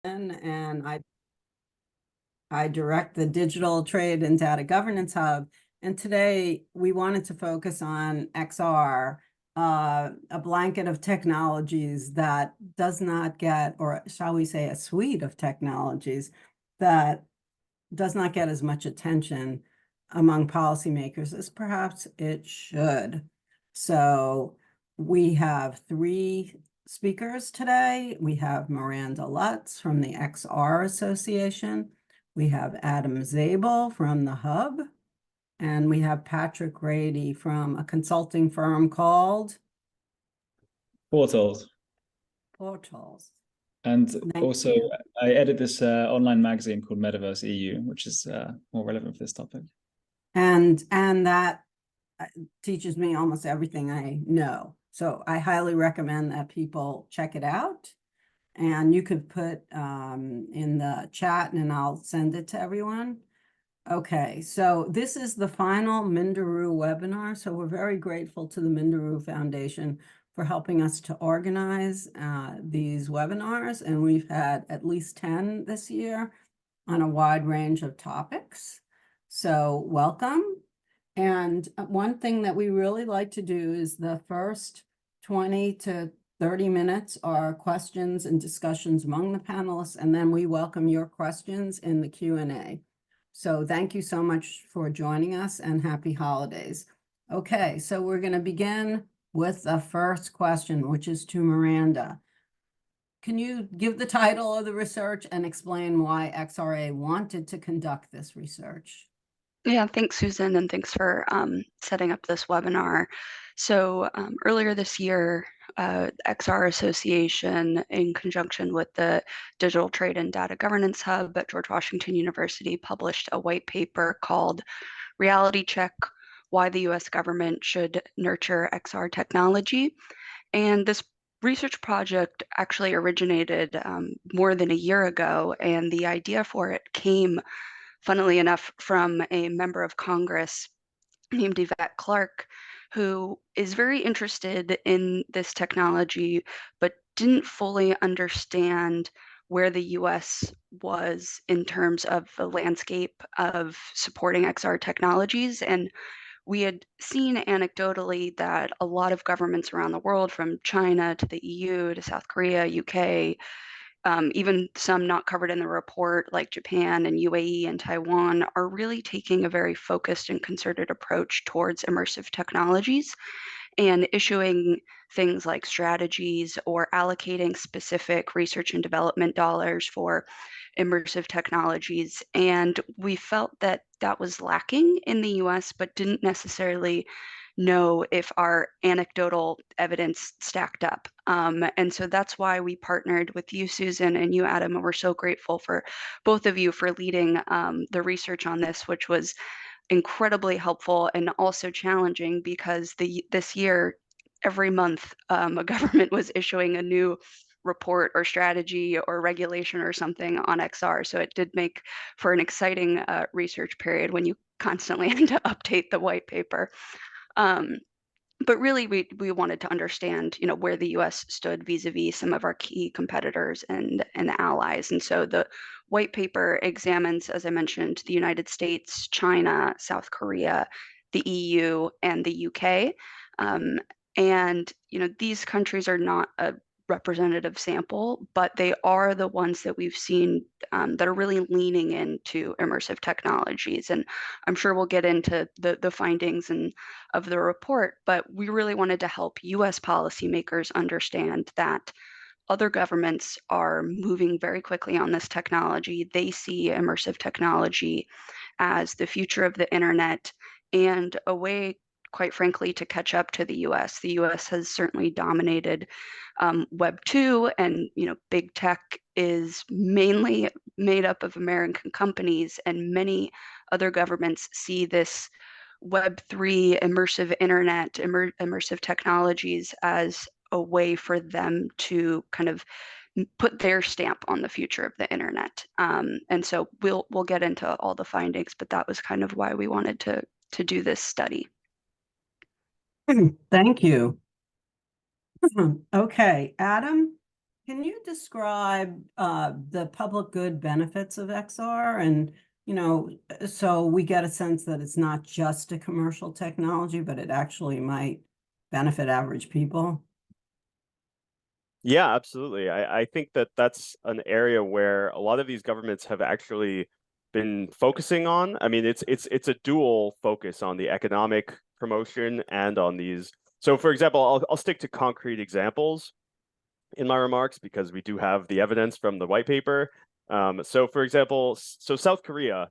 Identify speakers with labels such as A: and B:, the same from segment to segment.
A: and I direct the Digital Trade and Data Governance Hub. And today we wanted to focus on XR, a blanket of technologies that does not get, or shall we say a suite of technologies that does not get as much attention among policymakers as perhaps it should. So we have three speakers today. We have Miranda Lutz from the XR Association. We have Adam Zable from the Hub. And we have Patrick Grady from a consulting firm called
B: Fourtold.
A: Fourtold.
B: And
A: Thank
B: also,
A: you.
B: I edit this online magazine called Metaverse EU, which is more relevant for this topic.
A: And that teaches me almost everything I know. So I highly recommend that people check it out. And you could put in the chat and I'll send it to everyone. Okay, so this is the final Minderoo webinar. So we're very grateful to the Minderoo Foundation for helping us to organize these webinars. And we've had at least 10 this year on a wide range of topics. So welcome. And one thing that we really like to do is the first 20 to 30 minutes are questions and discussions among the panelists, and then we welcome your questions in the Q&A. So thank you so much for joining us and happy holidays. Okay, so we're going to begin with the first question, which is to Miranda. Can you give the title of the research and explain why XRA wanted to conduct this research?
C: Yeah, thanks, Susan, and thanks for setting up this webinar. So earlier this year, XR Association, in conjunction with the Digital Trade and Data Governance Hub at George Washington University, published a white paper called Reality Check: Why the US Government Should Nurture XR Technology. And this research project actually originated more than a year ago, and the idea for it came, funnily enough, from a member of Congress named Yvette Clarke, who is very interested in this technology, but didn't fully understand where the US was in terms of the landscape of supporting XR technologies. And we had seen anecdotally that a lot of governments around the world, from China to the EU to South Korea, UK, even some not covered in the report, like Japan and UAE and Taiwan, are really taking a very focused and concerted approach towards immersive technologies and issuing things like strategies or allocating specific research and development dollars for immersive technologies. And we felt that that was lacking in the US, but didn't necessarily know if our anecdotal evidence stacked up. And so that's why we partnered with you, Susan, and you, Adam, and we're so grateful for both of you for leading the research on this, which was incredibly helpful and also challenging because this year, every month, a government was issuing a new report or strategy or regulation or something on XR. So it did make for an exciting research period when you constantly had to update the white paper. But really, we wanted to understand, where the U.S. stood vis-a-vis some of our key competitors and allies. And so the white paper examines, as I mentioned, the United States, China, South Korea, the EU, and the UK. And these countries are not a representative sample, but they are the ones that we've seen that are really leaning into immersive technologies. And I'm sure we'll get into the findings of the report, but we really wanted to help US policymakers understand that other governments are moving very quickly on this technology. They see immersive technology as the future of the internet and a way, quite frankly, to catch up to the US. The US has certainly dominated Web 2, and big tech is mainly made up of American companies, and many other governments see this Web 3 immersive internet, immersive technologies as a way for them to kind of put their stamp on the future of the internet. And so we'll get into all the findings, but that was kind of why we wanted to do this study.
A: Thank you. Okay, Adam, Can you describe the public good benefits of XR? And, so we get a sense that it's not just a commercial technology, but it actually might benefit average people.
D: Yeah, absolutely. I think that that's an area where a lot of these governments have actually been focusing on. I mean, it's a dual focus on the economic promotion and on these. So, for example, I'll stick to concrete examples in my remarks because we do have the evidence from the white paper. So, for example, South Korea,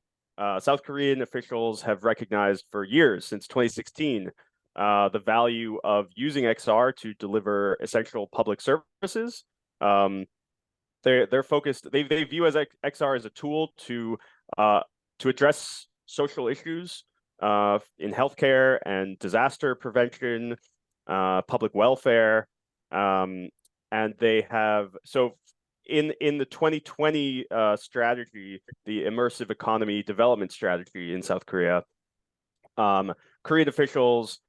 D: South Korean officials have recognized for years, since 2016, the value of using XR to deliver essential public services. They're focused. They view as XR as a tool to address social issues in healthcare and disaster prevention, public welfare, and they have in the 2020 strategy, the immersive economy development strategy in South Korea. Korean officials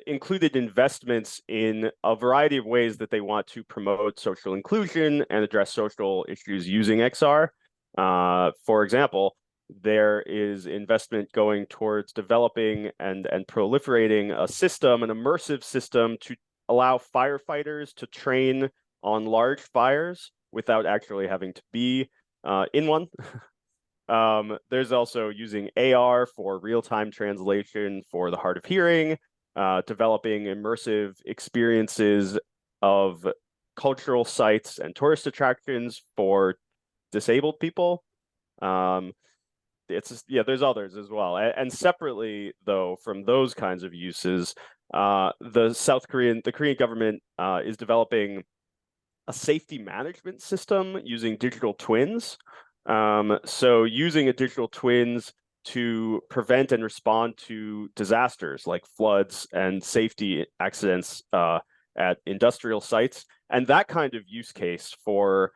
D: included investments in a variety of ways that they want to promote social inclusion and address social issues using XR. For example, there is investment going towards developing and proliferating a system, an immersive system to allow firefighters to train on large fires without actually having to be in one. There's also using AR for real-time translation for the hard of hearing, developing immersive experiences of cultural sites and tourist attractions for disabled people. There's others as well. And separately, though, from those kinds of uses, the Korean government is developing a safety management system using digital twins. So using a digital twins to prevent and respond to disasters like floods and safety accidents at industrial sites. And that kind of use case for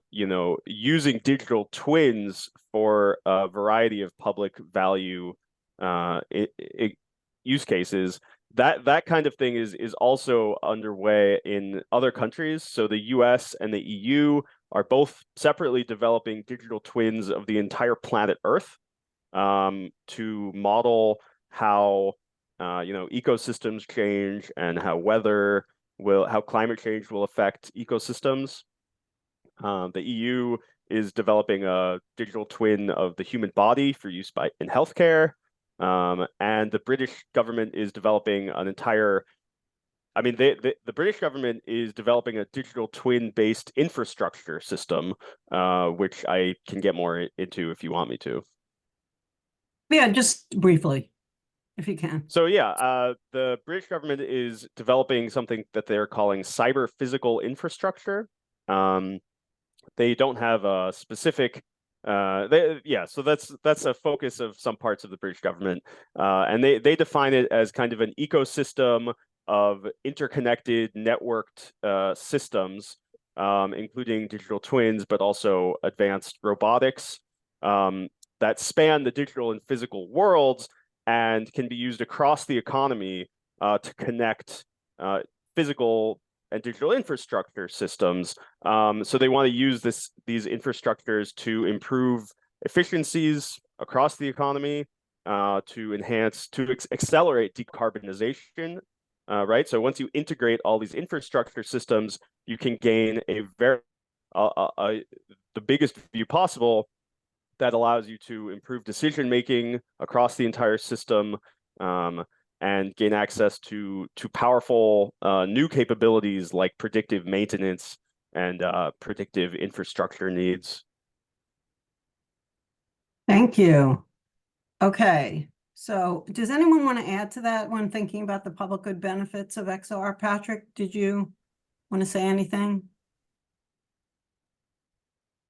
D: using digital twins for a variety of public value use cases, that kind of thing is also underway in other countries. So the US and the EU are both separately developing digital twins of the entire planet Earth to model how ecosystems change and how climate change will affect ecosystems. The EU is developing a digital twin of the human body for use in healthcare. And the British government is developing an entire, the British government is developing a digital twin-based infrastructure system, which I can get more into if you want me to.
A: Yeah, just briefly, if you can.
D: So yeah, the British government is developing something that they're calling cyber physical infrastructure. They don't have a specific so that's a focus of some parts of the British government, and they define it as kind of an ecosystem of interconnected, networked systems, including digital twins, but also advanced robotics that span the digital and physical worlds and can be used across the economy to connect physical and digital infrastructure systems. So they want to use these infrastructures to improve efficiencies across the economy, to accelerate decarbonization, right? So once you integrate all these infrastructure systems, you can gain the biggest view possible that allows you to improve decision-making across the entire system, and gain access to powerful new capabilities like predictive maintenance and predictive infrastructure needs.
A: Thank you. Okay, so does anyone want to add to that when thinking about the public good benefits of XR? Patrick, did you want to say anything?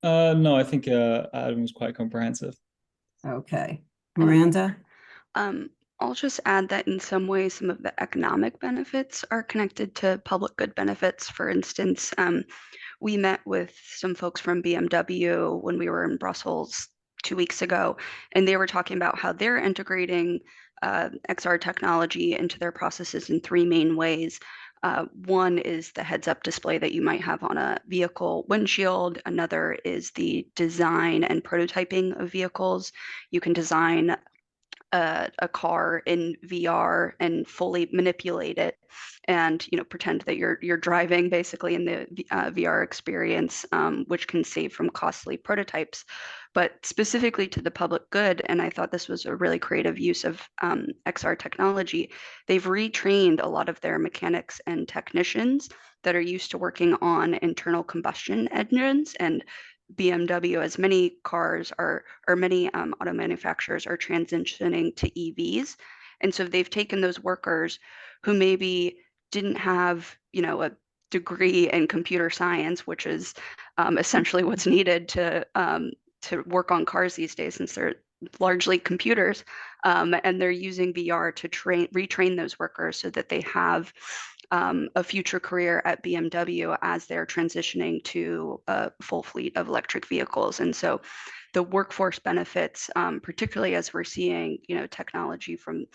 B: No, I think Adam was quite comprehensive.
A: Okay, Miranda?
C: I'll just add that in some ways, some of the economic benefits are connected to public good benefits. For instance, we met with some folks from BMW when we were in Brussels 2 weeks ago, and they were talking about how they're integrating XR technology into their processes in 3 main ways. One is the heads-up display that you might have on a vehicle windshield. Another is the design and prototyping of vehicles. You can design a car in VR and fully manipulate it, and pretend that you're driving basically in the VR experience, which can save from costly prototypes. But specifically to the public good, and I thought this was a really creative use of XR technology, they've retrained a lot of their mechanics and technicians that are used to working on internal combustion engines. And BMW, as many cars are, or many auto manufacturers are transitioning to EVs. And so they've taken those workers who maybe didn't have, a degree in computer science, which is essentially what's needed to work on cars these days, since they're largely computers, and they're using VR to retrain those workers so that they have a future career at BMW as they're transitioning to a full fleet of electric vehicles. And so the workforce benefits, particularly as we're seeing, technology from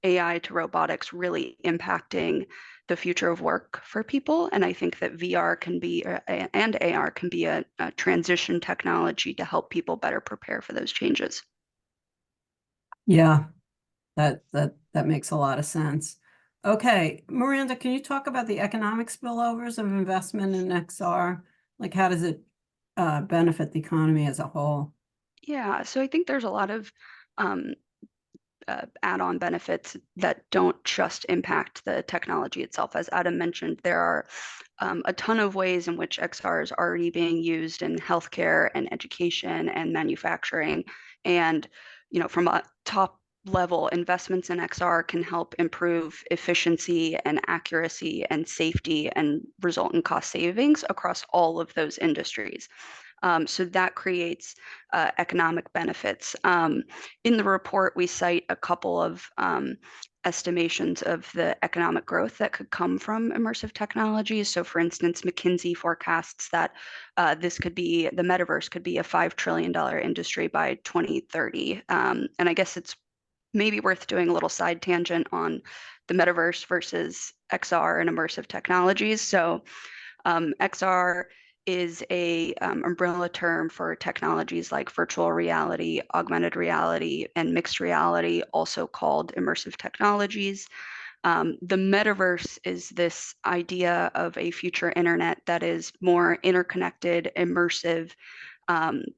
C: AI to robotics really impacting the future of work for people. And I think that VR can be, and AR can be a transition technology to help people better prepare for those changes.
A: Yeah, that makes a lot of sense. Okay, Miranda, can you talk about the economic spillovers of investment in XR? Like, how does it benefit the economy as a whole?
C: Yeah, so I think there's a lot of add-on benefits that don't just impact the technology itself. As Adam mentioned, there are a ton of ways in which XR is already being used in healthcare and education and manufacturing. And, from a top level, investments in XR can help improve efficiency and accuracy and safety and result in cost savings across all of those industries. So that creates economic benefits. In the report, we cite a couple of estimations of the economic growth that could come from immersive technologies. So for instance, McKinsey forecasts that the Metaverse could be a $5 trillion industry by 2030. And I guess it's maybe worth doing a little side tangent on the Metaverse versus XR and immersive technologies. So XR is a umbrella term for technologies like virtual reality, augmented reality, and mixed reality, also called immersive technologies. The metaverse is this idea of a future internet that is more interconnected, immersive,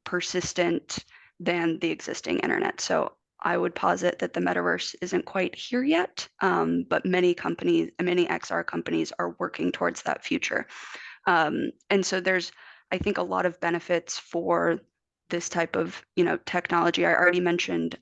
C: persistent than the existing internet. So I would posit that the metaverse isn't quite here yet, but many XR companies are working towards that future. And so there's, I think, a lot of benefits for this type of, technology. I already mentioned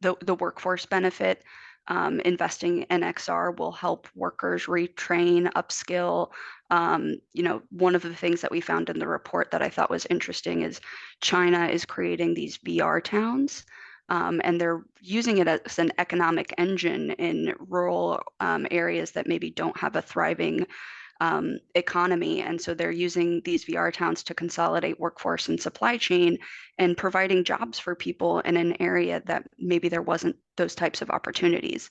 C: the workforce benefit. Investing in XR will help workers retrain, upskill. One of the things that we found in the report that I thought was interesting is China is creating these VR towns. And they're using it as an economic engine in rural areas that maybe don't have a thriving economy. And so they're using these VR towns to consolidate workforce and supply chain and providing jobs for people in an area that maybe there wasn't those types of opportunities.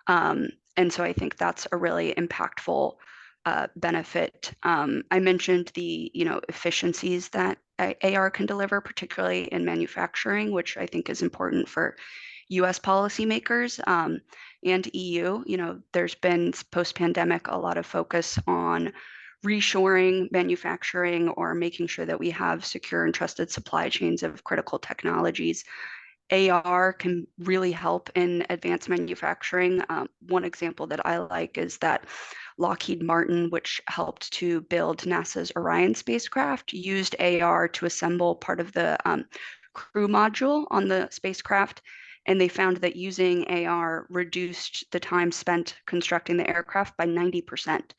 C: And so I think that's a really impactful benefit. I mentioned the efficiencies that AR can deliver, particularly in manufacturing, which I think is important for US policymakers and EU. There's been post-pandemic a lot of focus on reshoring manufacturing or making sure that we have secure and trusted supply chains of critical technologies. AR can really help in advanced manufacturing. One example that I like is that Lockheed Martin, which helped to build NASA's Orion spacecraft, used AR to assemble part of the crew module on the spacecraft. And they found that using AR reduced the time spent constructing the aircraft by 90%.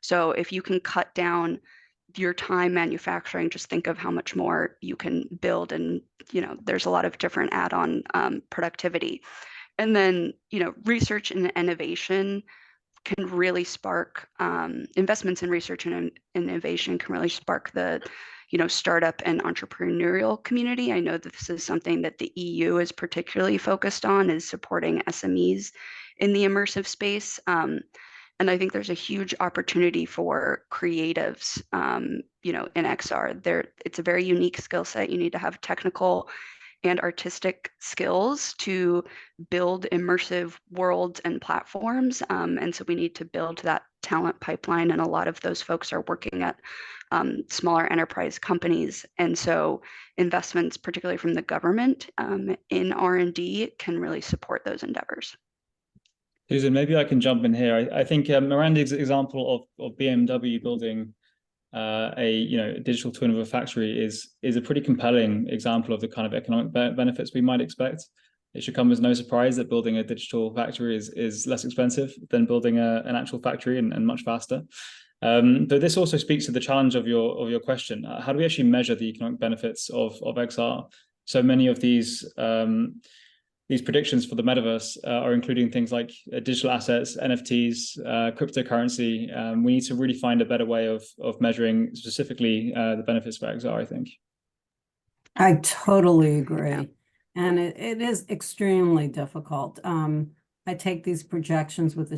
C: So if you can cut down your time manufacturing, just think of how much more you can build. And, there's a lot of different add-on productivity. And then, research and innovation can really spark investments in research and innovation can really spark the startup and entrepreneurial community. I know that this is something that the EU is particularly focused on, is supporting SMEs in the immersive space. And I think there's a huge opportunity for creatives, you know, in XR. It's a very unique skill set. You need to have technical and artistic skills to build immersive worlds and platforms. And so we need to build that talent pipeline. And a lot of those folks are working at smaller enterprise companies. And so investments, particularly from the government in R&D, can really support those endeavors.
B: Susan, maybe I can jump in here. I think Miranda's example of BMW building a digital twin of a factory is a pretty compelling example of the kind of economic benefits we might expect. It should come as no surprise that building a digital factory is less expensive than building an actual factory and much faster. But this also speaks to the challenge of your question. How do we actually measure the economic benefits of XR? So many of these predictions for the metaverse are including things like digital assets, NFTs, cryptocurrency. We need to really find a better way of measuring specifically the benefits for XR, I think.
A: I totally agree. And it is extremely difficult. I take these projections with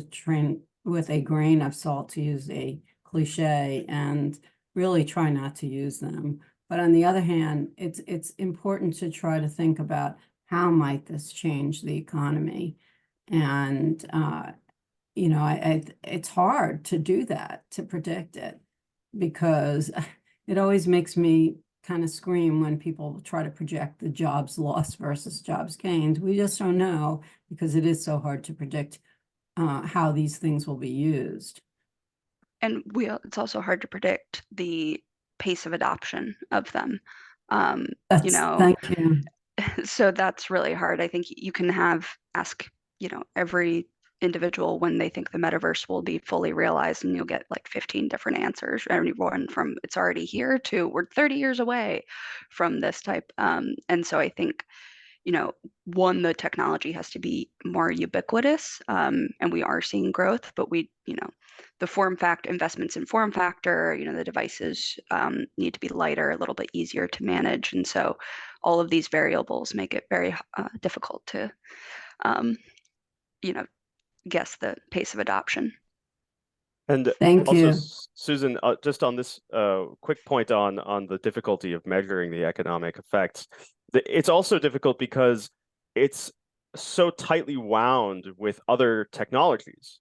A: a grain of salt, to use a cliche, and really try not to use them. But on the other hand, it's important to try to think about how might this change the economy? And, you know, it's hard to do that, to predict it, because it always makes me kind of scream when people try to project the jobs lost versus jobs gained. We just don't know, because it is so hard to predict how these things will be used.
C: And it's also hard to predict the pace of adoption of them. You know,
A: thank you.
C: So that's really hard. I think you can ask, you know, every individual when they think the metaverse will be fully realized, and you'll get like 15 different answers. Everyone from it's already here to we're 30 years away from this type. And so I think, you know, one, the technology has to be more ubiquitous, and we are seeing growth, but you know, the investments in form factor, you know, the devices need to be lighter, a little bit easier to manage. And so all of these variables make it very difficult to, you know, guess the pace of adoption.
D: And
A: Thank
D: also,
A: you.
D: Susan, just on this quick point on the difficulty of measuring the economic effects, it's also difficult because it's so tightly wound with other technologies.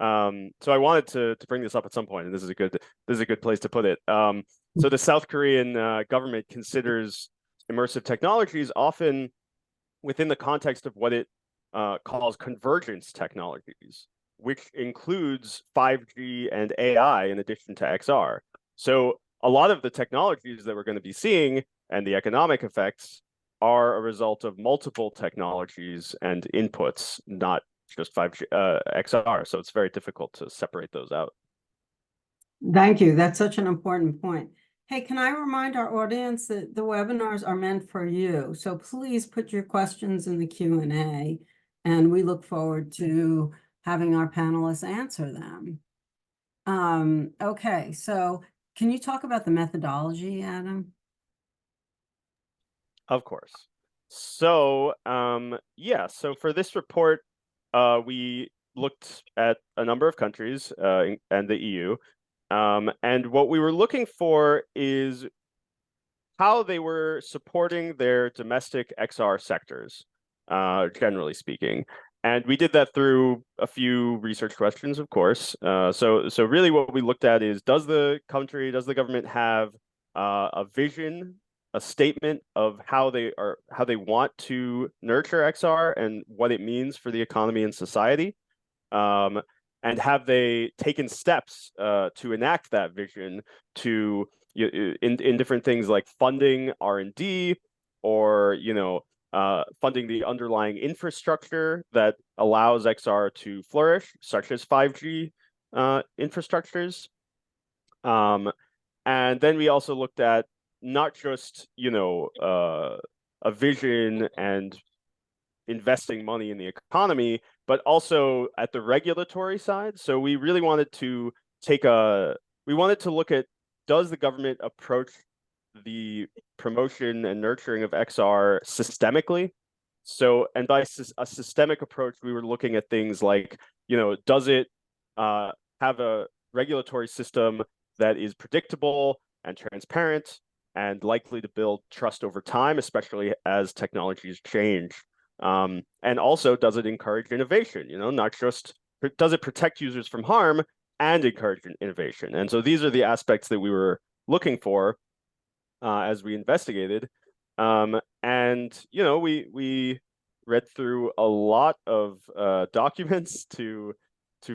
D: So I wanted to bring this up at some point, and this is a good place to put it. So the South Korean government considers immersive technologies often within the context of what it calls convergence technologies, which includes 5G and AI in addition to XR. So a lot of the technologies that we're going to be seeing and the economic effects are a result of multiple technologies and inputs, not just 5G, XR. So it's very difficult to separate those out.
A: Thank you. That's such an important point. Hey, can I remind our audience that the webinars are meant for you? So please put your questions in the Q&A, and we look forward to having our panelists answer them. Okay, so can you talk about the methodology, Adam?
D: Of course. So yeah, so for this report, we looked at a number of countries and the EU. And what we were looking for is how they were supporting their domestic XR sectors, generally speaking. And we did that through a few research questions, of course. So really what we looked at is, does the government have a vision, a statement of how they want to nurture XR and what it means for the economy and society? And have they taken steps to enact that vision to in different things like funding R&D, or funding the underlying infrastructure that allows XR to flourish, such as 5G infrastructures. And then we also looked at not just a vision and investing money in the economy, but also at the regulatory side. So we really wanted to look at, does the government approach the promotion and nurturing of XR systemically? So, and by a systemic approach, we were looking at things like, does it have a regulatory system that is predictable and transparent and likely to build trust over time, especially as technologies change? And also, does it encourage innovation? Not just does it protect users from harm and encourage innovation? And so these are the aspects that we were looking for as we investigated. And we read through a lot of documents to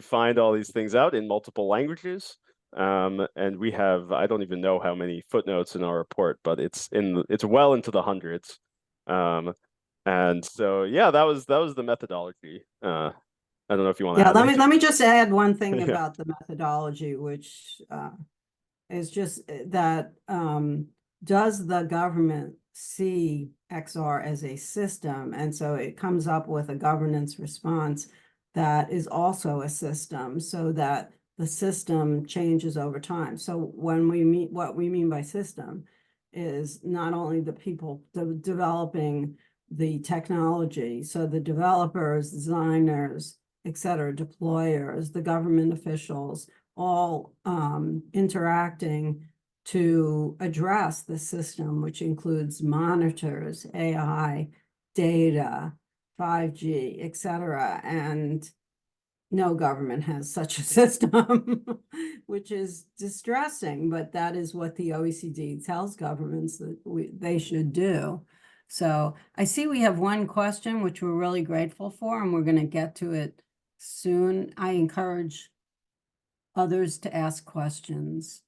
D: find all these things out in multiple languages. And we have, I don't even know how many footnotes in our report, but it's well into the hundreds. And so yeah, that was the methodology. I don't know if you want to
A: Yeah,
D: add
A: let me just add one thing
D: Yeah.
A: about the methodology, which is just that does the government see XR as a system? And so it comes up with a governance response that is also a system, so that the system changes over time. So when what we mean by system is not only the people developing the technology, so the developers, designers, et cetera, deployers, the government officials, all interacting to address the system, which includes monitors, AI, data, 5G, et cetera. And no government has such a system, which is distressing, but that is what the OECD tells governments that they should do. So I see we have one question, which we're really grateful for, and we're going to get to it soon. I encourage others to ask questions.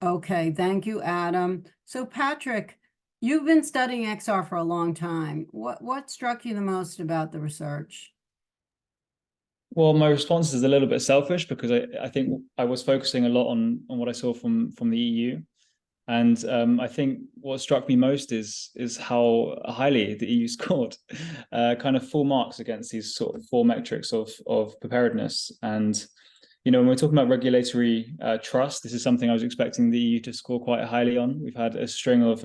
A: Okay, thank you, Adam. So Patrick, you've been studying XR for a long time. What struck you the most about the research?
B: Well, my response is a little bit selfish because I think I was focusing a lot on what I saw from the EU. And I think what struck me most is how highly the EU scored, kind of full marks against these sort of 4 metrics of preparedness. And when we're talking about regulatory trust, this is something I was expecting the EU to score quite highly on. We've had a string of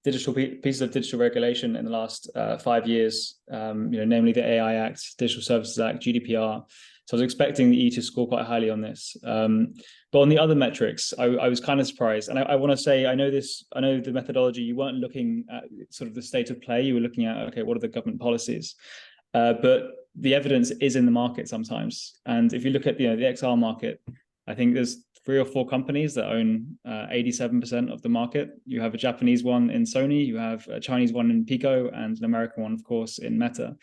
B: pieces of digital regulation in the last 5 years, namely the AI Act, Digital Services Act, GDPR. So I was expecting the EU to score quite highly on this. But on the other metrics, I was kind of surprised. And I want to say, I know the methodology, you weren't looking at sort of the state of play, you were looking at, okay, what are the government policies? But the evidence is in the market sometimes. And if you look at the XR market, I think there's 3 or 4 companies that own 87% of the market. You have a Japanese one in Sony, you have a Chinese one in Pico, and an American one, of course, in Meta.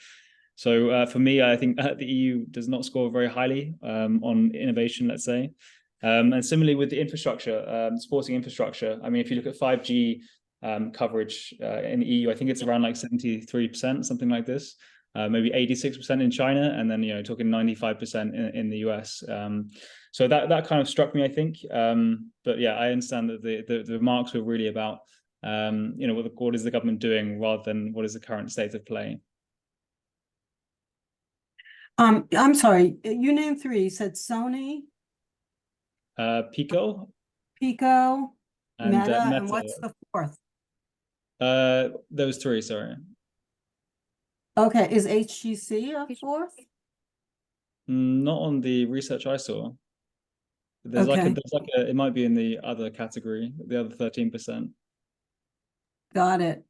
B: So for me, I think the EU does not score very highly on innovation, let's say. And similarly with the infrastructure, supporting infrastructure. I mean, if you look at 5G coverage in the EU, I think it's around like 73%, something like this. Maybe 86% in China, and then talking 95% in the US. So that kind of struck me, I think. But yeah, I understand that the remarks were really about what is the government doing rather than what is the current state of play.
A: I'm sorry, you named 3. You said Sony,
B: Pico,
A: Pico,
B: and
A: Meta,
B: Meta.
A: and what's the 4th?
B: Those 3, sorry.
A: Okay, is HTC a 4th?
B: Not on the research I saw. There's
A: Okay.
B: it might be in the other category, the other 13%.
A: Got it.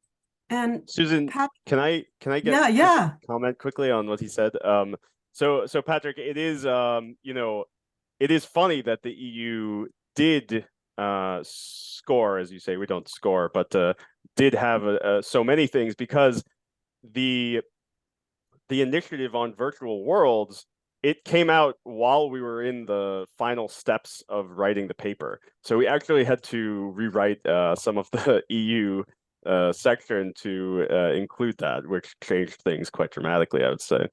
A: And
D: Susan, can I get
A: yeah.
D: comment quickly on what he said? So Patrick, it is it is funny that the EU did score, as you say, we don't score, but did have so many things, because the initiative on virtual worlds, it came out while we were in the final steps of writing the paper. So we actually had to rewrite some of the EU section to include that, which changed things quite dramatically, I would say.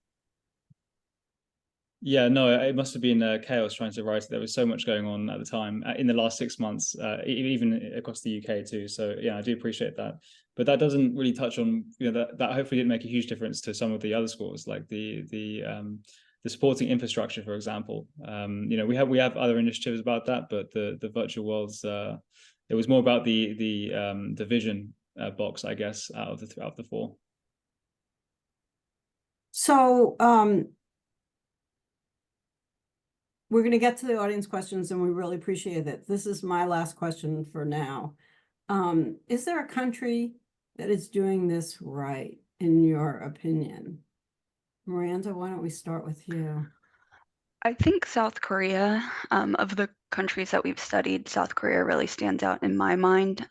B: Yeah, no, it must have been chaos trying to write it. There was so much going on at the time in the last 6 months, even across the UK too. So yeah, I do appreciate that. But that doesn't really touch on, that hopefully didn't make a huge difference to some of the other scores, like the supporting infrastructure, for example. We have other initiatives about that, but the virtual worlds, it was more about the vision box, I guess, out of the 4.
A: So we're going to get to the audience questions, and we really appreciate it. This is my last question for now. Is there a country that is doing this right, in your opinion? Miranda, why don't we start with you?
C: I think South Korea, of the countries that we've studied, South Korea really stands out in my mind,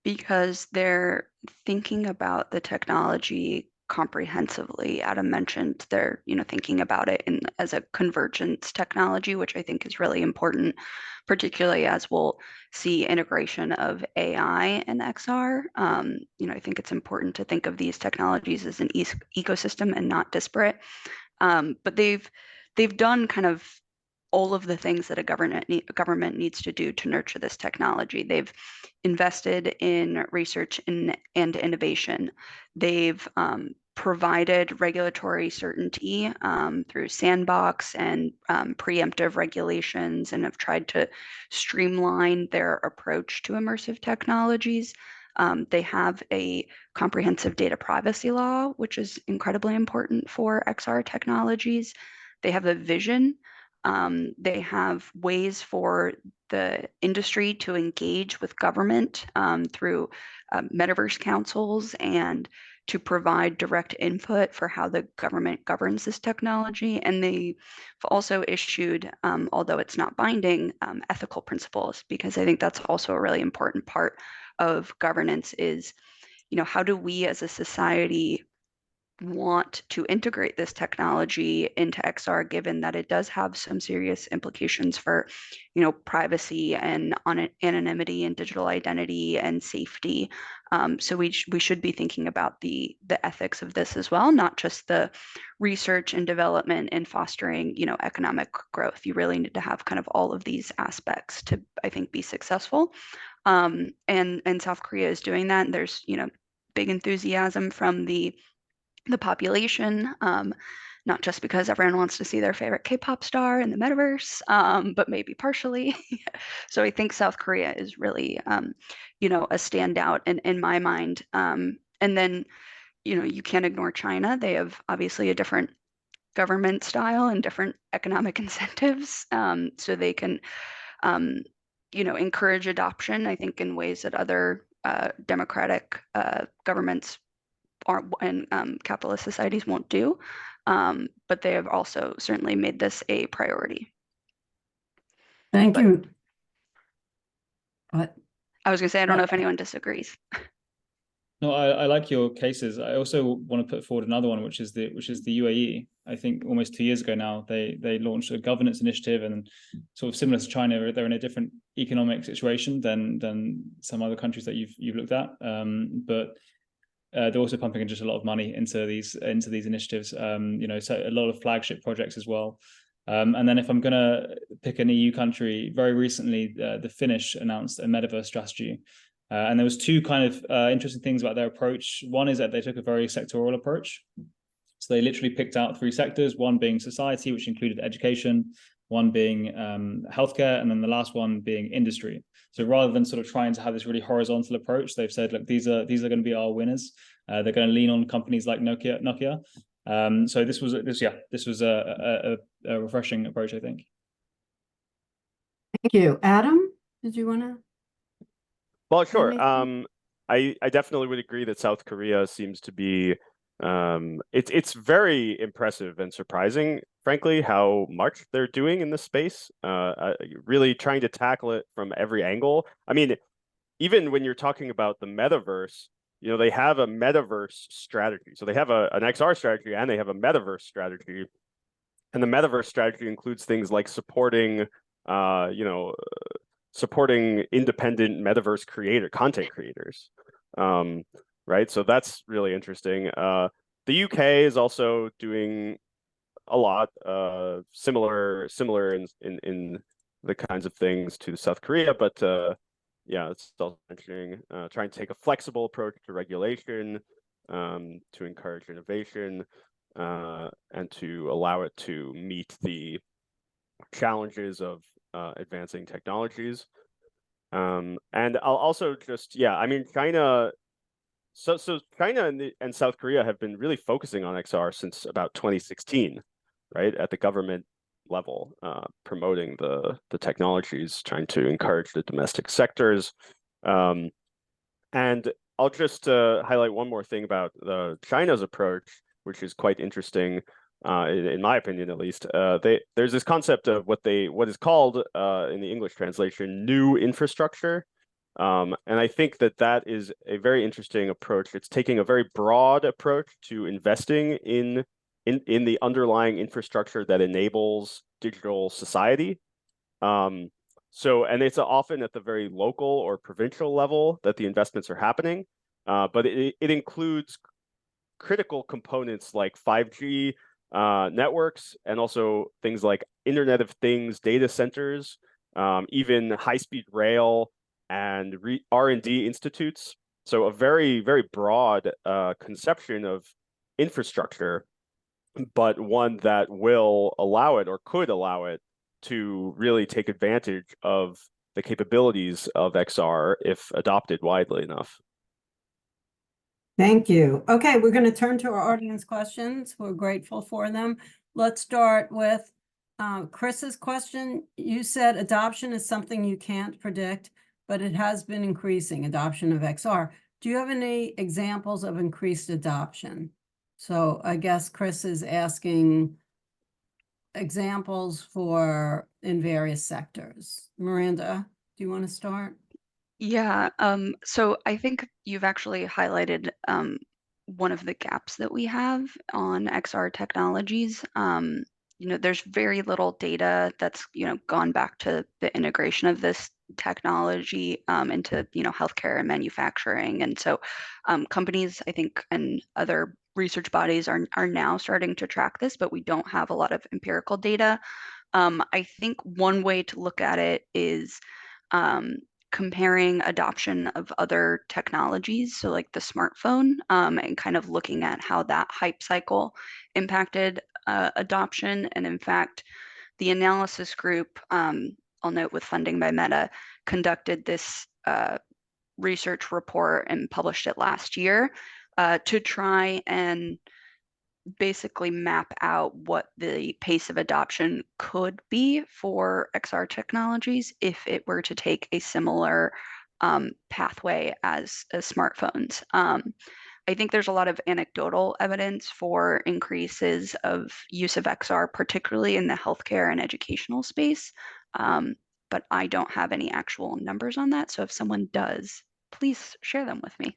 C: because they're thinking about the technology comprehensively. Adam mentioned they're, thinking about it as a convergence technology, which I think is really important, particularly as we'll see integration of AI and XR. I think it's important to think of these technologies as an ecosystem and not disparate. But they've done kind of all of the things that a government needs to do to nurture this technology. They've invested in research and innovation. They've provided regulatory certainty through sandbox and preemptive regulations, and have tried to streamline their approach to immersive technologies. They have a comprehensive data privacy law, which is incredibly important for XR technologies. They have a vision. They have ways for the industry to engage with government through metaverse councils, and to provide direct input for how the government governs this technology. And they've also issued, although it's not binding, ethical principles, because I think that's also a really important part of governance is, how do we as a society want to integrate this technology into XR, given that it does have some serious implications for, privacy and anonymity and digital identity and safety. So we should be thinking about the ethics of this as well, not just the research and development and fostering, economic growth. You really need to have kind of all of these aspects to, I think, be successful. And South Korea is doing that. And there's, big enthusiasm from the population, not just because everyone wants to see their favorite K-pop star in the metaverse, but maybe partially. So I think South Korea is really, a standout in my mind. And then, you can't ignore China. They have obviously a different government style and different economic incentives. So they can, encourage adoption, I think, in ways that other democratic governments and capitalist societies won't do, but they have also certainly made this a priority.
A: Thank you. But
C: I was going to say, I don't know if anyone disagrees.
B: No, I like your cases. I also want to put forward another one, which is the UAE. I think almost 2 years ago now, they launched a governance initiative, and sort of similar to China, they're in a different economic situation than some other countries that you've looked at. But they're also pumping in just a lot of money into these initiatives. So a lot of flagship projects as well. And then if I'm going to pick an EU country, very recently, the Finnish announced a metaverse strategy. And there was two kind of interesting things about their approach. One is that they took a very sectoral approach. So they literally picked out 3 sectors, one being society, which included education, one being healthcare, and then the last one being industry. So rather than sort of trying to have this really horizontal approach, they've said, look, these are going to be our winners. They're going to lean on companies like Nokia. So this was a refreshing approach, I think.
A: thank you. Adam, did you want to?
D: Well, sure. I definitely would agree that South Korea seems to be it's very impressive and surprising, frankly, how much they're doing in this space. Really trying to tackle it from every angle. I mean, even when you're talking about the metaverse, they have a metaverse strategy. So they have an XR strategy and they have a metaverse strategy. And the metaverse strategy includes things like supporting independent metaverse content creators, right? So that's really interesting. The UK is also doing a lot similar in the kinds of things to South Korea, but yeah, it's also mentioning trying to take a flexible approach to regulation, to encourage innovation, and to allow it to meet the challenges of advancing technologies. And I'll also just, I mean, China. So China and South Korea have been really focusing on XR since about 2016, right, at the government level, promoting the technologies, trying to encourage the domestic sectors. And I'll just highlight one more thing about China's approach, which is quite interesting, in my opinion, at least. There's this concept of what is called in the English translation, new infrastructure. And I think that is a very interesting approach. It's taking a very broad approach to investing in the underlying infrastructure that enables digital society. And it's often at the very local or provincial level that the investments are happening, but it includes critical components like 5G networks, and also things like Internet of Things data centers, even high-speed rail and R&D institutes. So a very, very broad conception of infrastructure, but one that will allow it, or could allow it, to really take advantage of the capabilities of XR if adopted widely enough.
A: Thank you. Okay, we're going to turn to our audience questions. We're grateful for them. Let's start with Chris's question. You said adoption is something you can't predict, but it has been increasing, adoption of XR. Do you have any examples of increased adoption? So I guess Chris is asking examples in various sectors. Miranda, do you want to start?
C: Yeah, so I think you've actually highlighted one of the gaps that we have on XR technologies. There's very little data that's, gone back to the integration of this technology into, healthcare and manufacturing. And so companies, I think, and other research bodies are now starting to track this, but we don't have a lot of empirical data. I think one way to look at it is comparing adoption of other technologies, so like the smartphone, and kind of looking at how that hype cycle impacted adoption. And in fact, the analysis group, I'll note with funding by Meta, conducted this research report and published it last year to try and basically map out what the pace of adoption could be for XR technologies if it were to take a similar pathway as smartphones. I think there's a lot of anecdotal evidence for increases of use of XR, particularly in the healthcare and educational space, but I don't have any actual numbers on that. So if someone does, please share them with me.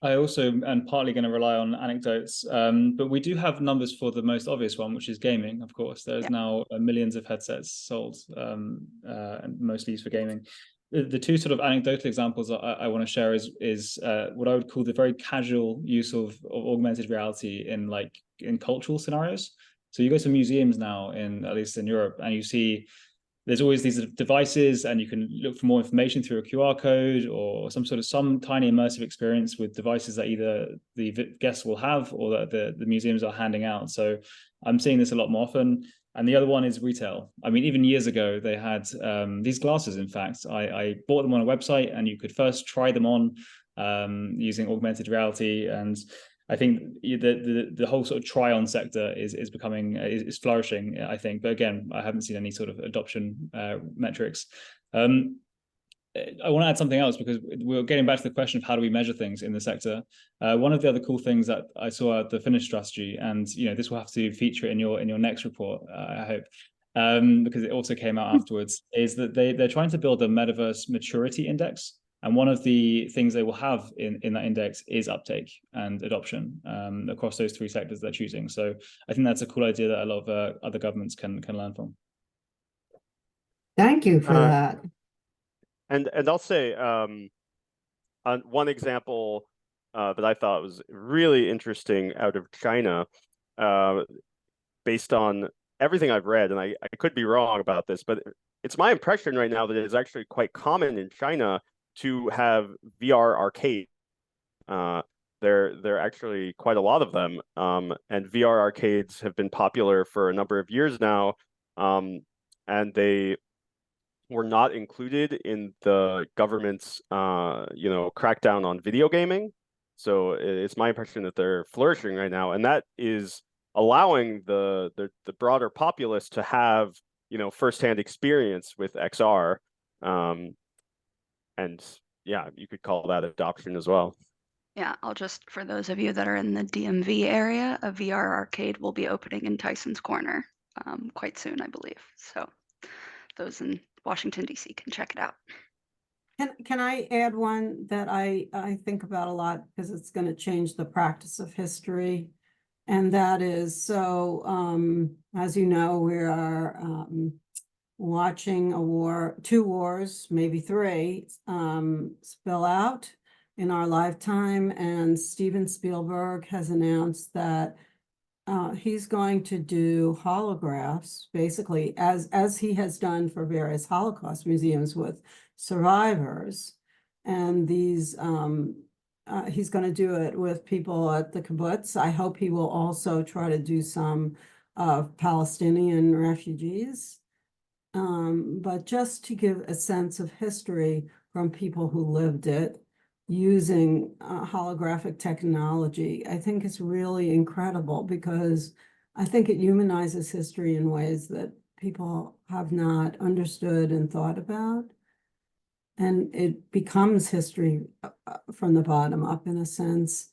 B: I also am partly going to rely on anecdotes, but we do have numbers for the most obvious one, which is gaming, of course. There's now millions of headsets sold, and mostly used for gaming. The two sort of anecdotal examples I want to share is what I would call the very casual use of augmented reality in cultural scenarios. So you go to museums now, at least in Europe, and you see there's always these devices, and you can look for more information through a QR code or some tiny immersive experience with devices that either the guests will have or that the museums are handing out. So I'm seeing this a lot more often. And the other one is retail. I mean, even years ago, they had these glasses, in fact. I bought them on a website, and you could first try them on using augmented reality. And I think the whole sort of try-on sector is flourishing, I think. But again, I haven't seen any sort of adoption metrics. I want to add something else, because we're getting back to the question of how do we measure things in the sector. One of the other cool things that I saw at the Finnish strategy, and this will have to feature in your next report, I hope, because it also came out afterwards, is that they're trying to build a Metaverse maturity index. And one of the things they will have in that index is uptake and adoption across those three sectors they're choosing. So I think that's a cool idea that a lot of other governments can learn from.
A: Thank you for that.
D: And I'll say on one example that I thought was really interesting out of China, based on everything I've read, and I could be wrong about this, but it's my impression right now that it is actually quite common in China to have VR arcade. There are actually quite a lot of them, and VR arcades have been popular for a number of years now, and they were not included in the government's crackdown on video gaming. So it's my impression that they're flourishing right now, and that is allowing the broader populace to have, you know, firsthand experience with XR. And yeah, you could call that adoption as well.
C: Yeah, I'll just, for those of you that are in the DMV area, a VR arcade will be opening in Tyson's Corner quite soon, I believe. So those in Washington, D.C. can check it out.
A: Can I add one that I think about a lot because it's going to change the practice of history? And that is, so as you know, we are watching two wars, maybe three, spill out in our lifetime. And Steven Spielberg has announced that he's going to do holographs, basically, as he has done for various Holocaust museums with survivors. And these, he's going to do it with people at the kibbutz. I hope he will also try to do some Palestinian refugees. But just to give a sense of history from people who lived it, using holographic technology, I think is really incredible because I think it humanizes history in ways that people have not understood and thought about. And it becomes history from the bottom up in a sense.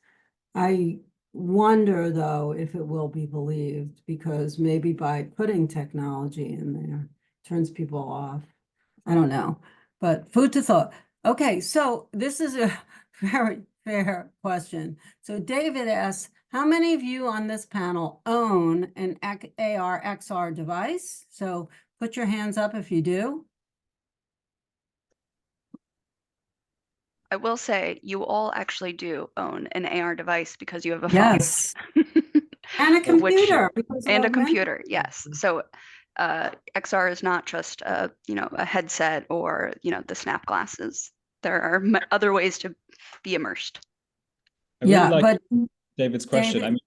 A: I wonder though if it will be believed, because maybe by putting technology in there turns people off. I don't know, but food to thought. Okay, so this is a very fair question. So David asks, how many of you on this panel own an AR XR device? So put your hands up if you do.
C: I will say you all actually do own an AR device because you have a phone.
A: Yes. And a computer.
C: And a computer, yes. So XR is not just a headset or the Snap glasses. There are other ways to be immersed.
B: I really like
A: but
B: David's question.
A: David,
B: I mean,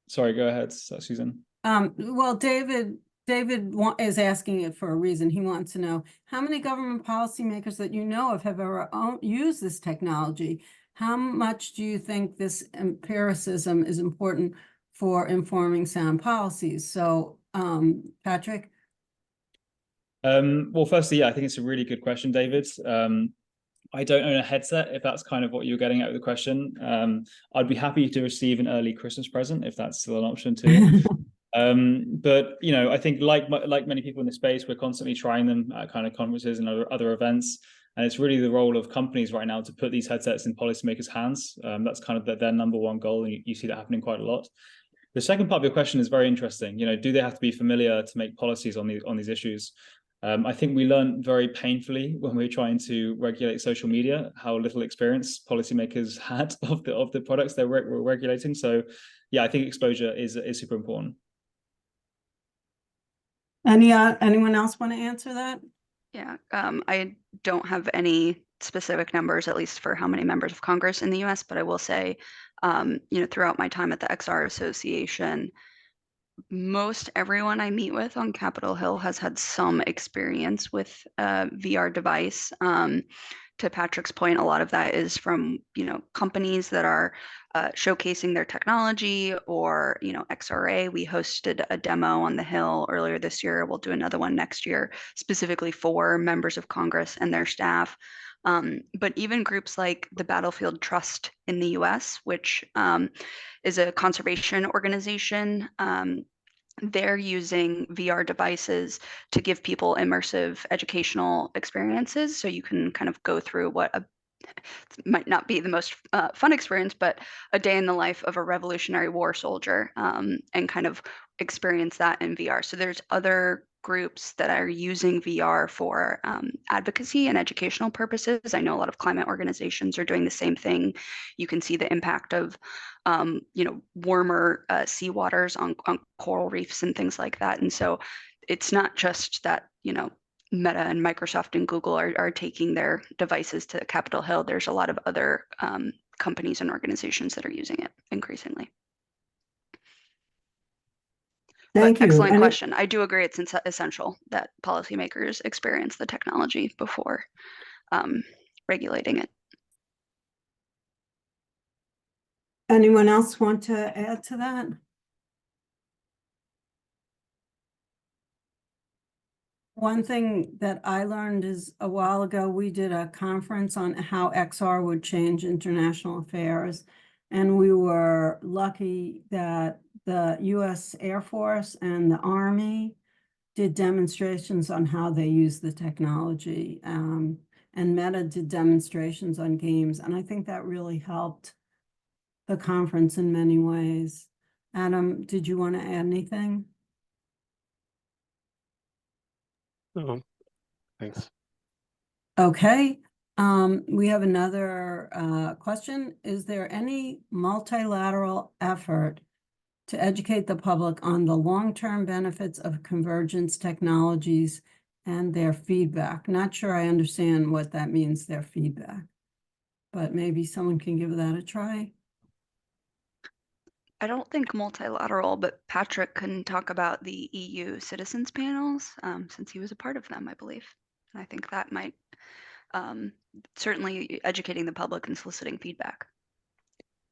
B: sorry, go ahead, Susan.
A: Well, David is asking it for a reason. He wants to know how many government policymakers that you know of have ever used this technology. How much do you think this empiricism is important for informing sound policies? So, Patrick?
B: Well, firstly, yeah, I think it's a really good question, David. I don't own a headset, if that's kind of what you're getting at with the question. I'd be happy to receive an early Christmas present if that's still an option too. But I think like many people in the space, we're constantly trying them at kind of conferences and other events. And it's really the role of companies right now to put these headsets in policymakers' hands. That's kind of their number one goal, and you see that happening quite a lot. The second part of your question is very interesting. Do they have to be familiar to make policies on these issues? I think we learned very painfully when we were trying to regulate social media how little experience policymakers had of the products they were regulating. So, yeah, I think exposure is super important.
A: Anyone else want to answer that?
C: Yeah, I don't have any specific numbers, at least for how many members of Congress in the U.S., but I will say, throughout my time at the XR Association, most everyone I meet with on Capitol Hill has had some experience with a VR device. To Patrick's point, a lot of that is from companies that are showcasing their technology, or XRA. We hosted a demo on the Hill earlier this year. We'll do another one next year, specifically for members of Congress and their staff. But even groups like the Battlefield Trust in the US, which is a conservation organization, they're using VR devices to give people immersive educational experiences. So you can kind of go through what might not be the most fun experience, but a day in the life of a Revolutionary War soldier, and kind of experience that in VR. So there's other groups that are using VR for advocacy and educational purposes. I know a lot of climate organizations are doing the same thing. You can see the impact of warmer seawaters on coral reefs and things like that. And so it's not just that Meta and Microsoft and Google are taking their devices to Capitol Hill. There's a lot of other companies and organizations that are using it increasingly.
A: Thank you.
C: Excellent question. I do agree it's essential that policymakers experience the technology before regulating it.
A: Anyone else want to add to that? One thing that I learned is a while ago, we did a conference on how XR would change international affairs. And we were lucky that the US Air Force and the Army did demonstrations on how they use the technology. And Meta did demonstrations on games. And I think that really helped the conference in many ways. Adam, did you want to add anything?
D: No, thanks.
A: Okay, we have another question. Is there any multilateral effort to educate the public on the long-term benefits of convergence technologies and their feedback? Not sure I understand what that means, their feedback, but maybe someone can give that a try.
C: I don't think multilateral, but Patrick can talk about the EU citizens panels, since he was a part of them, I believe. And I think that might certainly educating the public and soliciting feedback.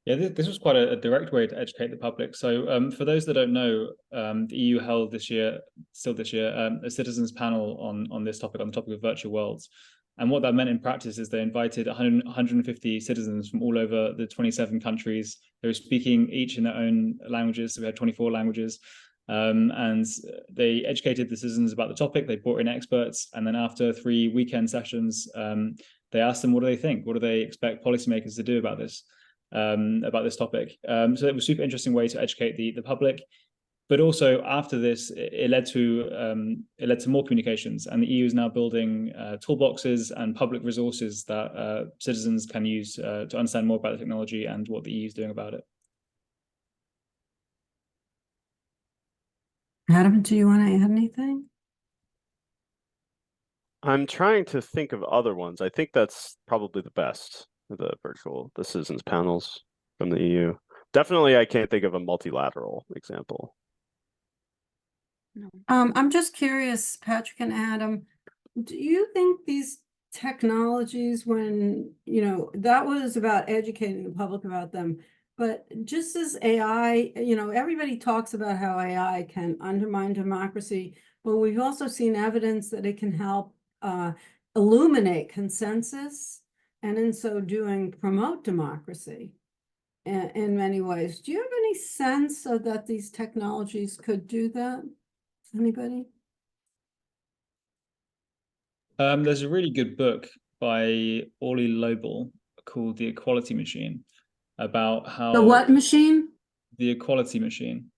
B: Yeah, this was quite a direct way to educate the public. So for those that don't know, the EU held this year, a citizens panel on this topic, on the topic of virtual worlds. And what that meant in practice is they invited 150 citizens from all over the 27 countries. They were speaking each in their own languages. So we had 24 languages. And they educated the citizens about the topic. They brought in experts. And then after 3 weekend sessions, they asked them, what do they think? What do they expect policymakers to do about this topic? So it was a super interesting way to educate the public. But also after this, it led to more communications, and the EU is now building toolboxes and public resources that citizens can use to understand more about the technology and what the EU is doing about it.
A: Adam, do you want to add anything?
D: I'm trying to think of other ones. I think that's probably the best, the citizens panels from the EU. Definitely, I can't think of a multilateral example.
C: No.
A: I'm just curious, Patrick and Adam, do you think these technologies, when, that was about educating the public about them, but just as AI, everybody talks about how AI can undermine democracy, but we've also seen evidence that it can help illuminate consensus, and in so doing, promote democracy in many ways. Do you have any sense that these technologies could do that? Anybody?
B: There's a really good book by Orly Lobel called The Equality Machine, about how
A: The what machine?
B: The Equality Machine,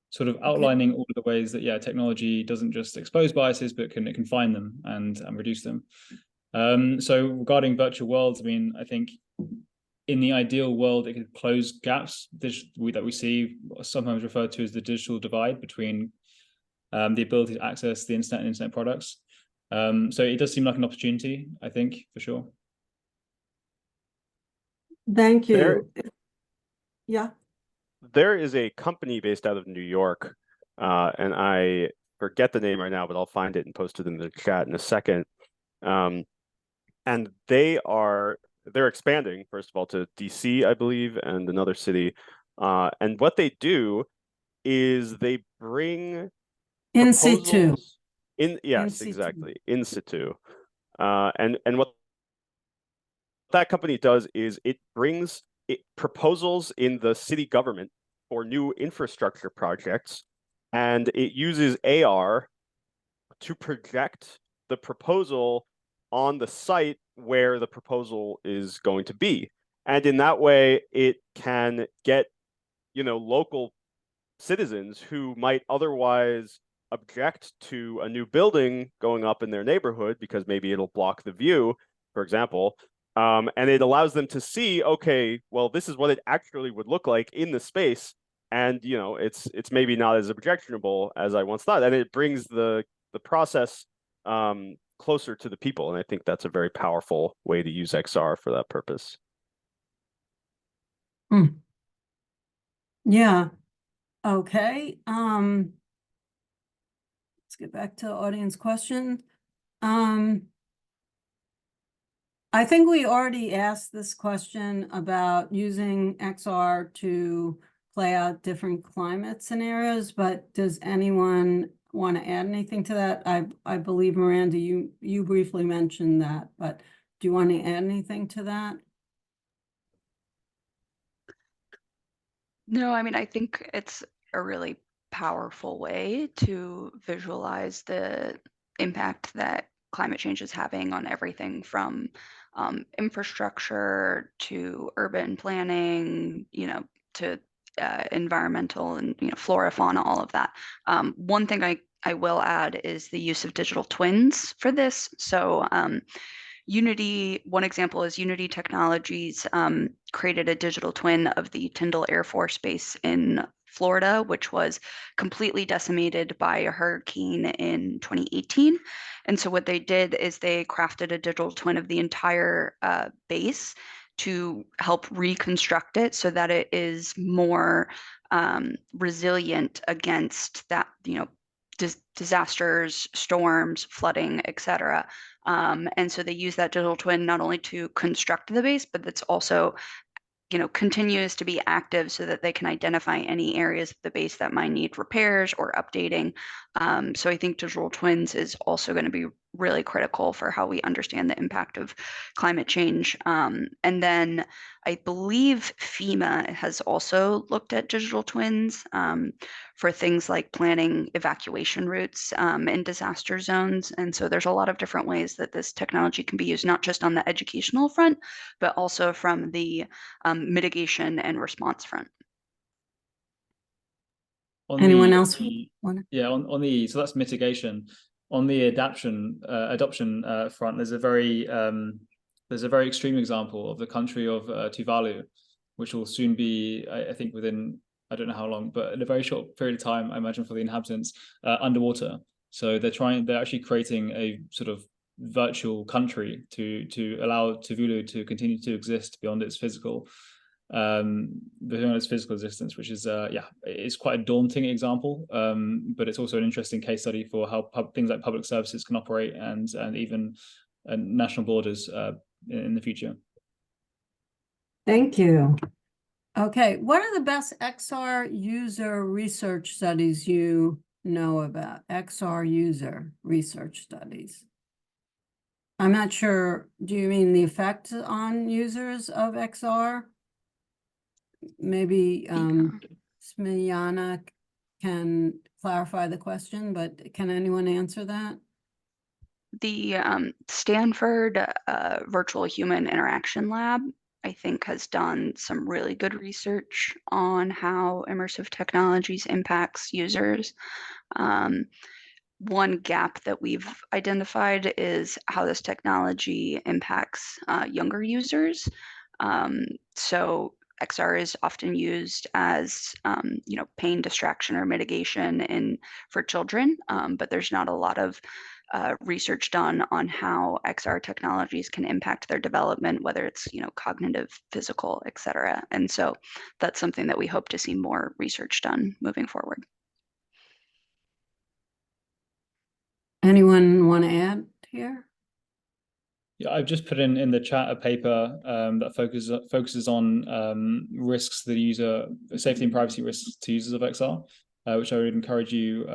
B: sort of outlining all of the ways that technology doesn't just expose biases, but it can find them and reduce them. So regarding virtual worlds, I mean, I think in the ideal world, it could close gaps that we see sometimes referred to as the digital divide between the ability to access the internet and internet products. So it does seem like an opportunity, I think, for sure.
A: Thank you. Yeah.
D: There is a company based out of New York, and I forget the name right now, but I'll find it and post it in the chat in a second. And they're expanding, first of all, to DC, I believe, and another city. And what they do is they bring
A: In situ.
D: Yes, exactly. In situ. And what that company does is it brings proposals in the city government for new infrastructure projects, and it uses AR to project the proposal on the site where the proposal is going to be. And in that way, it can get, local citizens who might otherwise object to a new building going up in their neighborhood because maybe it'll block the view, for example. And it allows them to see, okay, well, this is what it actually would look like in the space. And, it's maybe not as objectionable as I once thought. And it brings the process closer to the people. And I think that's a very powerful way to use XR for that purpose.
A: Yeah. Okay. Let's get back to audience question. I think we already asked this question about using XR to play out different climate scenarios, but does anyone want to add anything to that? I believe, Miranda, you briefly mentioned that, but do you want to add anything to that?
C: No, I mean, I think it's a really powerful way to visualize the impact that climate change is having on everything from infrastructure to urban planning, to environmental and, flora, fauna, all of that. One thing I will add is the use of digital twins for this. So Unity, one example is Unity Technologies created a digital twin of the Tyndall Air Force Base in Florida, which was completely decimated by a hurricane in 2018. And so what they did is they crafted a digital twin of the entire base to help reconstruct it so that it is more resilient against that, disasters, storms, flooding, etc. And so they use that digital twin not only to construct the base, but that's also, continues to be active so that they can identify any areas of the base that might need repairs or updating. So I think digital twins is also going to be really critical for how we understand the impact of climate change. And then I believe FEMA has also looked at digital twins for things like planning evacuation routes in disaster zones. And so there's a lot of different ways that this technology can be used, not just on the educational front, but also from the mitigation and response front.
A: Anyone else
B: want to? Yeah, on the, so that's mitigation. On the adoption front, there's a very extreme example of the country of Tuvalu, which will soon be, I think within, I don't know how long, but in a very short period of time, I imagine, for the inhabitants, underwater. So they're actually creating a sort of virtual country to allow Tuvalu to continue to exist beyond its physical existence, which is it's quite a daunting example, but it's also an interesting case study for how things like public services can operate and even national borders in the future.
A: Thank you. Okay, what are the best XR user research studies you know about? XR user research studies. I'm not sure, do you mean the effect on users of XR? Maybe Smiljana can clarify the question, but can anyone answer that?
C: The Stanford Virtual Human Interaction Lab, I think, has done some really good research on how immersive technologies impacts users. One gap that we've identified is how this technology impacts younger users. So XR is often used as, pain distraction or mitigation for children, but there's not a lot of research done on how XR technologies can impact their development, whether it's, cognitive, physical, etc. And so that's something that we hope to see more research done moving forward.
A: Anyone want to add here?
B: Yeah, I've just put in the chat a paper that focuses on risks to the user, safety and privacy risks to users of XR, which I would encourage you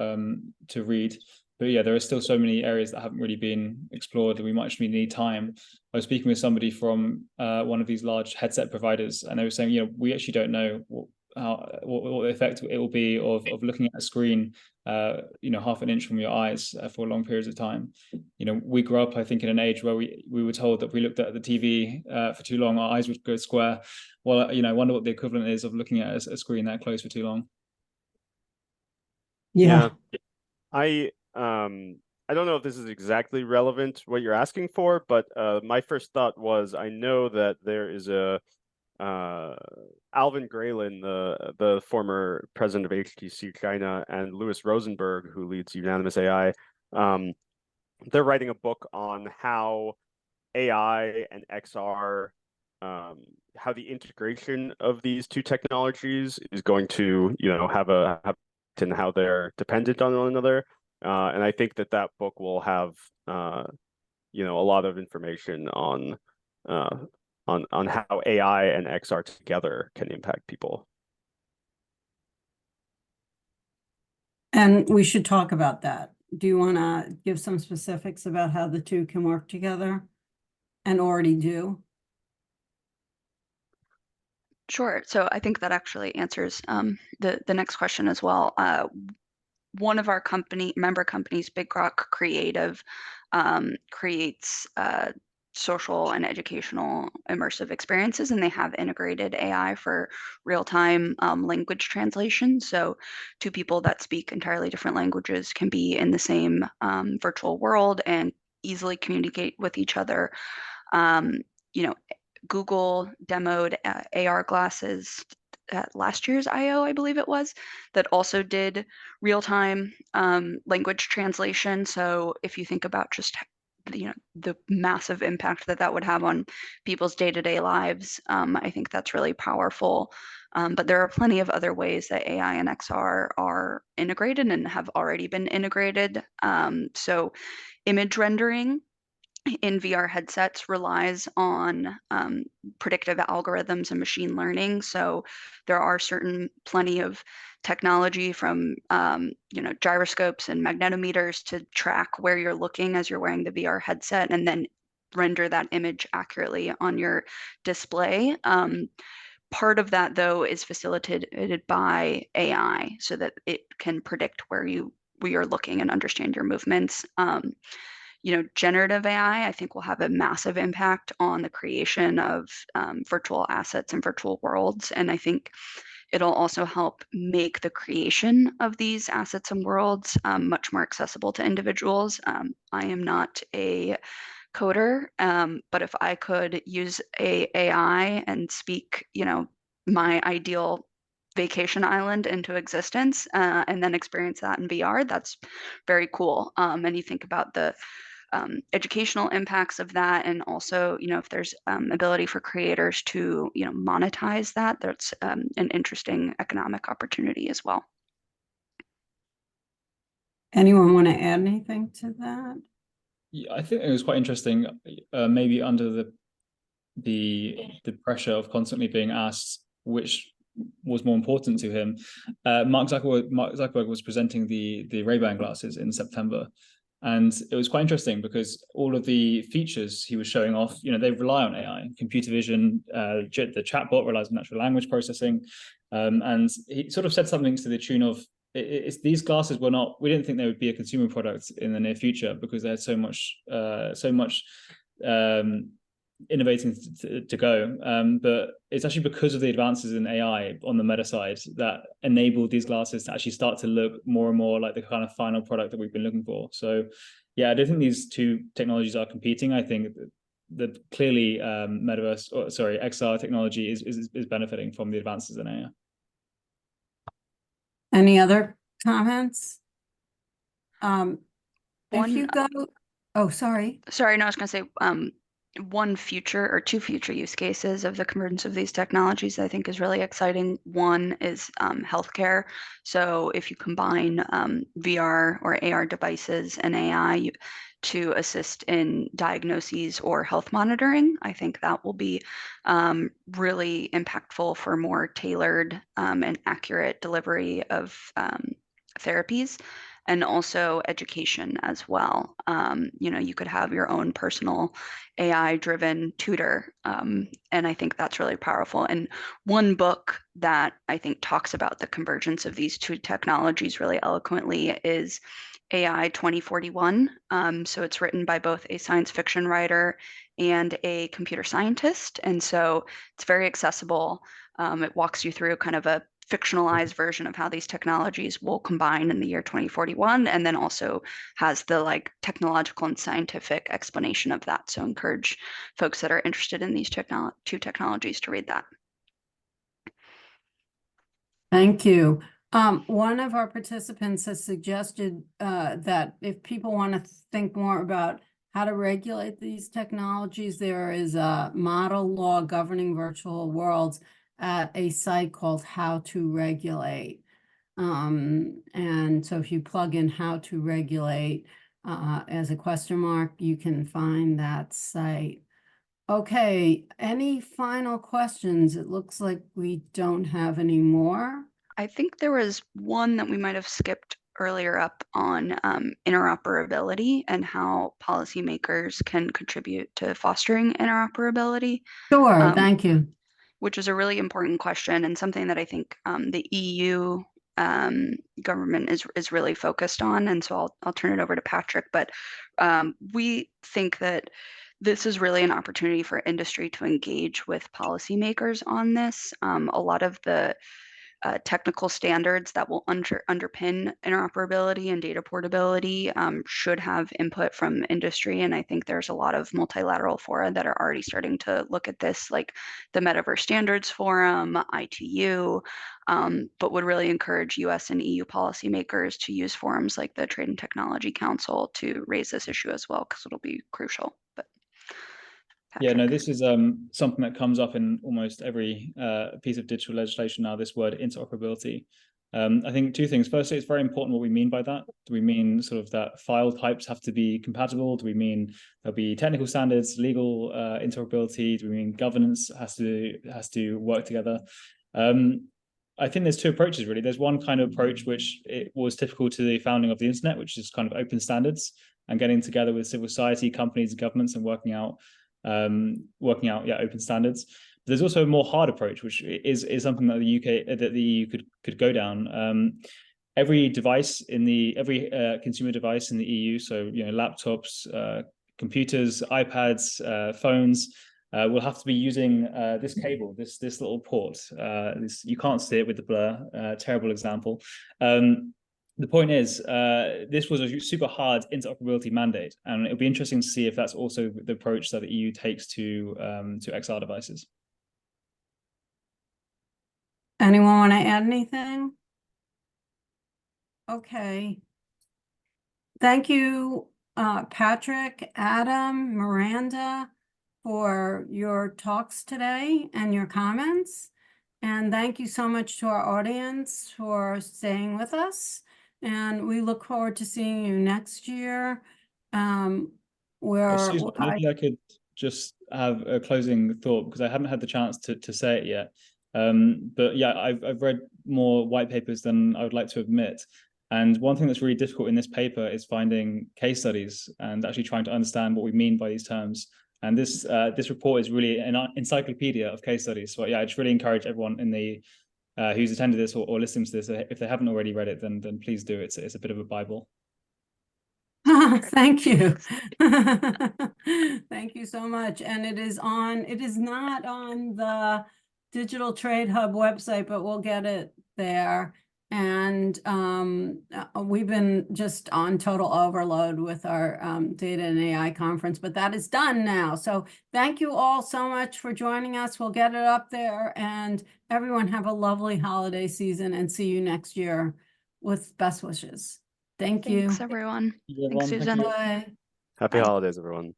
B: to read. But yeah, there are still so many areas that haven't really been explored, and we might actually need time. I was speaking with somebody from one of these large headset providers, and they were saying, we actually don't know what the effect it will be of looking at a screen, half an inch from your eyes for long periods of time. We grew up, I think, in an age where we were told that if we looked at the TV for too long, our eyes would go square. Well, I wonder what the equivalent is of looking at a screen that close for too long.
A: Yeah.
D: I don't know if this is exactly relevant what you're asking for, but my first thought was, I know that there is a Alvin Graylin, the former president of HTC China, and Louis Rosenberg, who leads Unanimous AI, they're writing a book on how AI and XR, how the integration of these two technologies is going to, and how they're dependent on one another. And I think that book will have, a lot of information on how AI and XR together can impact people.
A: And we should talk about that. Do you want to give some specifics about how the two can work together and already do?
C: Sure. So I think that actually answers the next question as well. One of our member companies, Big Rock Creative, creates social and educational immersive experiences, and they have integrated AI for real-time language translation. So two people that speak entirely different languages can be in the same virtual world and easily communicate with each other. You know, Google demoed AR glasses at last year's I/O, I believe it was, that also did real-time language translation. So if you think about just the massive impact that that would have on people's day-to-day lives, I think that's really powerful. But there are plenty of other ways that AI and XR are integrated and have already been integrated. So image rendering in VR headsets relies on predictive algorithms and machine learning. So there are plenty of technology from gyroscopes and magnetometers to track where you're looking as you're wearing the VR headset and then render that image accurately on your display. Part of that, though, is facilitated by AI so that it can predict where you're looking and understand your movements. Generative AI, I think, will have a massive impact on the creation of virtual assets and virtual worlds. And I think it'll also help make the creation of these assets and worlds much more accessible to individuals. I am not a coder, but if I could use AI and speak, my ideal vacation island into existence and then experience that in VR, that's very cool. And you think about the educational impacts of that, and also, if there's ability for creators to, monetize that, that's an interesting economic opportunity as well.
A: Anyone want to add anything to that?
B: Yeah, I think it was quite interesting. Maybe under the pressure of constantly being asked which was more important to him, Mark Zuckerberg was presenting the Ray-Ban glasses in September. And it was quite interesting because all of the features he was showing off, they rely on AI, computer vision, the chatbot relies on natural language processing. And he sort of said something to the tune of, these glasses we didn't think they would be a consumer product in the near future because there's so much innovating to go. But it's actually because of the advances in AI on the meta side that enabled these glasses to actually start to look more and more like the kind of final product that we've been looking for. So yeah, I don't think these two technologies are competing. I think that clearly XR technology is benefiting from the advances in AI.
A: Any other comments? If you go, oh, sorry.
C: Sorry, no, I was going to say one future or two future use cases of the convergence of these technologies I think is really exciting. One is healthcare. So if you combine VR or AR devices and AI to assist in diagnoses or health monitoring, I think that will be really impactful for more tailored and accurate delivery of therapies. And also education as well. You could have your own personal AI-driven tutor, and I think that's really powerful. And one book that I think talks about the convergence of these two technologies really eloquently is AI 2041. So it's written by both a science fiction writer and a computer scientist, and so it's very accessible. It walks you through kind of a fictionalized version of how these technologies will combine in the year 2041, and then also has the technological and scientific explanation of that. So encourage folks that are interested in these two technologies to read that.
A: Thank you. One of our participants has suggested that if people want to think more about how to regulate these technologies, there is a model law governing virtual worlds at a site called How to Regulate. And so if you plug in How to Regulate as a question mark, you can find that site. Okay, any final questions? It looks like we don't have any more.
C: I think there was one that we might have skipped earlier up on interoperability and how policymakers can contribute to fostering interoperability,
A: Sure, thank you.
C: which is a really important question and something that I think the EU government is really focused on. And so I'll turn it over to Patrick, but we think that this is really an opportunity for industry to engage with policymakers on this. A lot of the technical standards that will underpin interoperability and data portability should have input from industry. And I think there's a lot of multilateral fora that are already starting to look at this, like the Metaverse Standards Forum, ITU, but would really encourage US and EU policymakers to use forums like the Trade and Technology Council to raise this issue as well, because it'll be crucial. But
B: Yeah, no,
C: Patrick.
B: this is something that comes up in almost every piece of digital legislation now, this word interoperability. I think two things. Firstly, it's very important what we mean by that. Do we mean sort of that file types have to be compatible? Do we mean there'll be technical standards, legal interoperability? Do we mean governance has to work together? I think there's two approaches, really. There's one kind of approach which it was typical to the founding of the internet, which is kind of open standards and getting together with civil society, companies, and governments and working out open standards. But there's also a more hard approach, which is something that the EU could go down. Every device in every consumer device in the EU, so laptops, computers, iPads, phones, will have to be using this cable, this little port. You can't see it with the blur. Terrible example. The point is, this was a super hard interoperability mandate, and it'll be interesting to see if that's also the approach that the EU takes to XR devices.
A: Anyone want to add anything? Okay. Thank you, Patrick, Adam, Miranda, for your talks today and your comments. And thank you so much to our audience for staying with us. And we look forward to seeing you next year.
B: Susan, maybe I could just have a closing thought, because I haven't had the chance to say it yet. But yeah, I've read more white papers than I would like to admit. And one thing that's really difficult in this paper is finding case studies and actually trying to understand what we mean by these terms. And this report is really an encyclopedia of case studies. So yeah, I just really encourage everyone in the who's attended this or listening to this, if they haven't already read it, then please do. It's a bit of a Bible.
A: Thank you. Thank you so much. And it is not on the Digital Trade Hub website, but we'll get it there. And we've been just on total overload with our data and AI conference, but that is done now. So thank you all so much for joining us. We'll get it up there, and everyone have a lovely holiday season, and see you next year with best wishes. Thank you.
C: Thanks, everyone.
B: Thank you,
C: Thanks,
B: everyone.
C: Susan.
A: Bye.
D: Happy
A: Bye.
D: holidays, everyone.